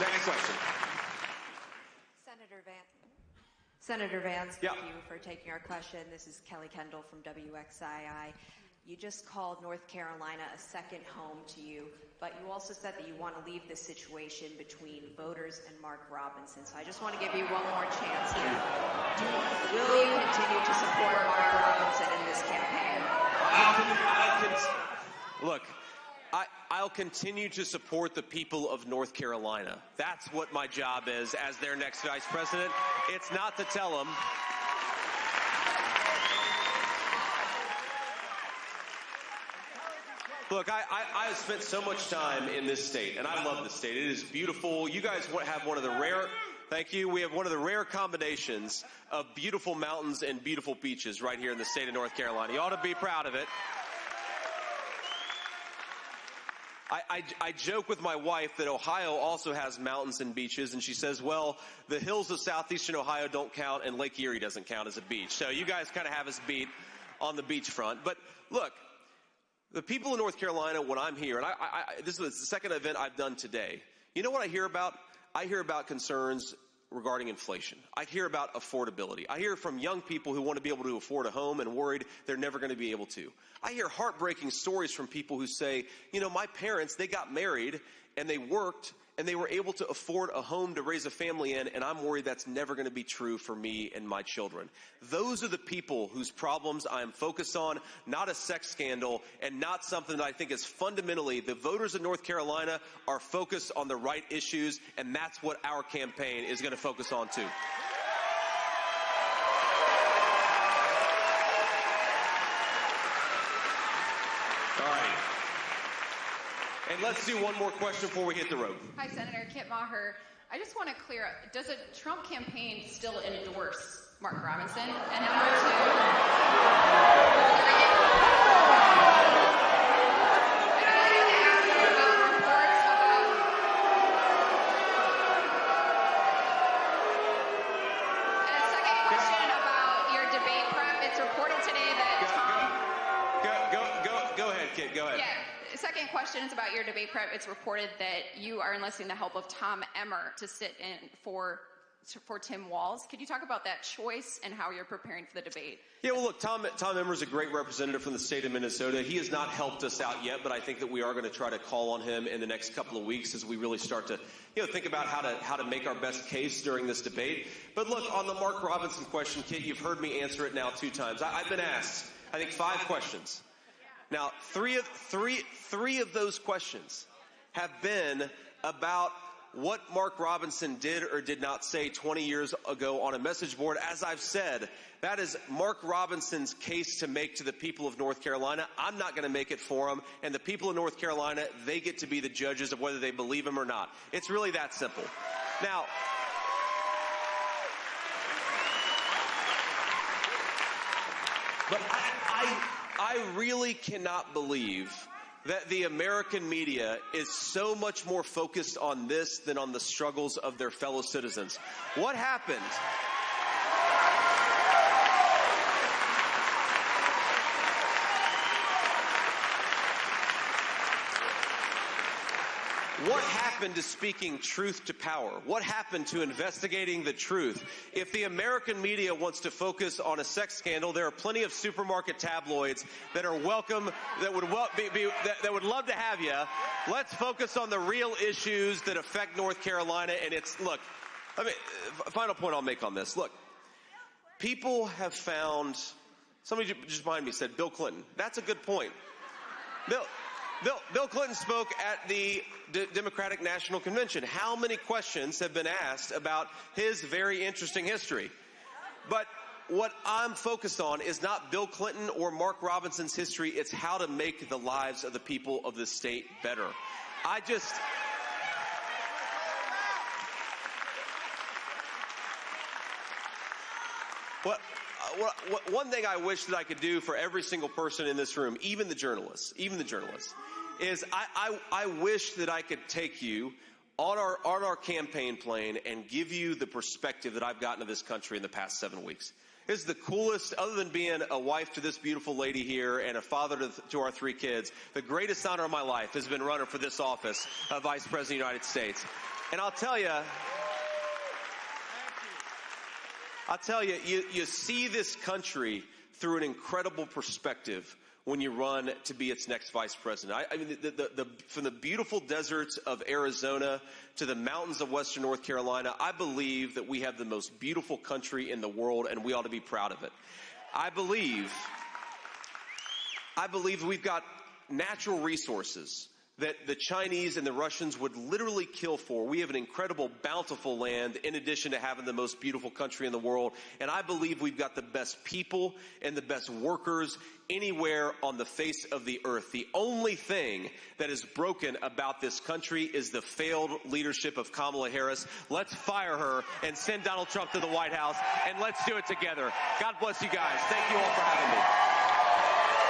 Next question. Senator Vance, Yeah. thank you for taking our question. This is Kelly Kendall from WXII. You just called North Carolina a second home to you, but you also said that you want to leave the situation between voters and Mark Robinson. So I just want to give you one more chance here. Will you continue to support Mark Robinson in this campaign? Look, I'll continue to support the people of North Carolina. That's what my job is as their next vice president. It's not to tell them. Look, I have spent so much time in this state, and I love this state. It is beautiful. You guys have one of the rare, thank you, we have one of the rare combinations of beautiful mountains and beautiful beaches right here in the state of North Carolina. You ought to be proud of it. I joke with my wife that Ohio also has mountains and beaches, and she says, well, the hills of southeastern Ohio don't count, and Lake Erie doesn't count as a beach. So you guys kind of have us beat on the beachfront. But look, the people of North Carolina, when I'm here, and this is the second event I've done today, you know what I hear about? I hear about concerns regarding inflation. I hear about affordability. I hear from young people who want to be able to afford a home and worried they're never going to be able to. I hear heartbreaking stories from people who say, you know, my parents, they got married and they worked and they were able to afford a home to raise a family in, and I'm worried that's never going to be true for me and my children. Those are the people whose problems I am focused on, not a sex scandal, and not something that I think is fundamentally, the voters of North Carolina are focused on the right issues, and that's what our campaign is going to focus on too. All right. And let's do one more question before we hit the road. Hi, Senator Kit Maher. I just want to clear up, does a Trump campaign still endorse Mark Robinson? And number two, Go ahead. Yeah. Second question is about your debate prep. It's reported that you are enlisting the help of Tom Emmer to sit in for Tim Walz. Could you talk about that choice and how you're preparing for the debate? Yeah, well, look, Tom Emmer is a great representative from the state of Minnesota. He has not helped us out yet, but I think that we are going to try to call on him in the next couple of weeks as we really start to, think about how to make our best case during this debate. But look, on the Mark Robinson question, Kit, you've heard me answer it now 2 times. I've been asked, I think, 5 questions. Now, three of those questions have been about what Mark Robinson did or did not say 20 years ago on a message board. As I've said, that is Mark Robinson's case to make to the people of North Carolina. I'm not going to make it for him. And the people of North Carolina, they get to be the judges of whether they believe him or not. It's really that simple. Now, but I really cannot believe that the American media is so much more focused on this than on the struggles of their fellow citizens. What happened? What happened to speaking truth to power? What happened to investigating the truth? If the American media wants to focus on a sex scandal, there are plenty of supermarket tabloids that are welcome, that would love to have you. Let's focus on the real issues that affect North Carolina. And final point I'll make on this. Look, people have found, somebody just behind me said Bill Clinton. That's a good point. Bill Clinton spoke at the Democratic National Convention. How many questions have been asked about his very interesting history? But what I'm focused on is not Bill Clinton or Mark Robinson's history. It's how to make the lives of the people of this state better. One thing I wish that I could do for every single person in this room, even the journalists, is I wish that I could take you on our campaign plane and give you the perspective that I've gotten of this country in the past 7 weeks. This is the coolest, other than being a wife to this beautiful lady here and a father to our 3 kids, the greatest honor of my life has been running for this office of Vice President of the United States. And I'll tell you, you see this country through an incredible perspective when you run to be its next vice president. I mean, from the beautiful deserts of Arizona to the mountains of Western North Carolina, I believe that we have the most beautiful country in the world, and we ought to be proud of it. I believe we've got natural resources that the Chinese and the Russians would literally kill for. We have an incredible, bountiful land in addition to having the most beautiful country in the world. And I believe we've got the best people and the best workers anywhere on the face of the earth. The only thing that is broken about this country is the failed leadership of Kamala Harris. Let's fire her and send Donald Trump to the White House, and let's do it together. God bless you guys. Thank you all for having me.